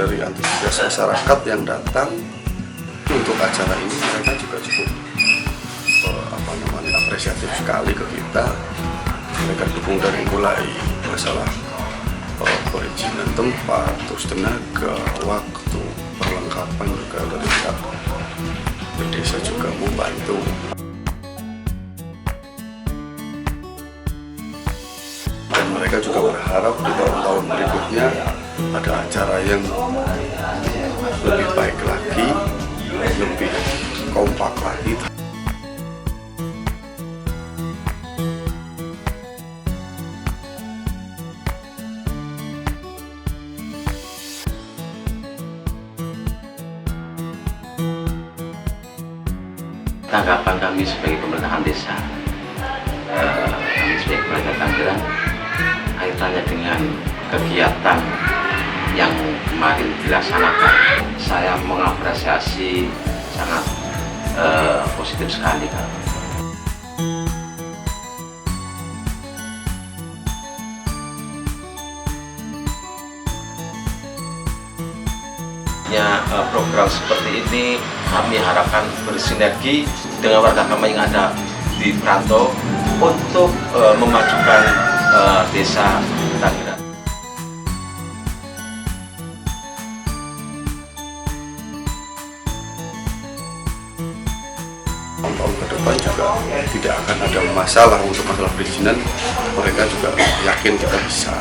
dari antusias masyarakat yang datang untuk acara ini, mereka juga cukup apresiatif sekali ke kita. Mereka dukung dari mulai masalah perizinan tempat, terus tenaga, waktu, perlengkapan juga dari pihak desa juga membantu. Dan mereka juga berharap di tahun-tahun berikutnya ada acara yang lebih baik lagi, lebih kompak lagi. Tanggapan kami sebagai pemerintahan desa, kami sebagai pemerintah Tangerang, kaitannya dengan kegiatan yang kemarin dilaksanakan, saya mengapresiasi sangat positif sekali, Kak. Program seperti ini kami harapkan bersinergi dengan warga kami yang ada di perantau untuk memajukan desa Tangerang. Tahun ke depan juga tidak akan ada masalah untuk masalah perizinan. Mereka juga yakin kita bisa.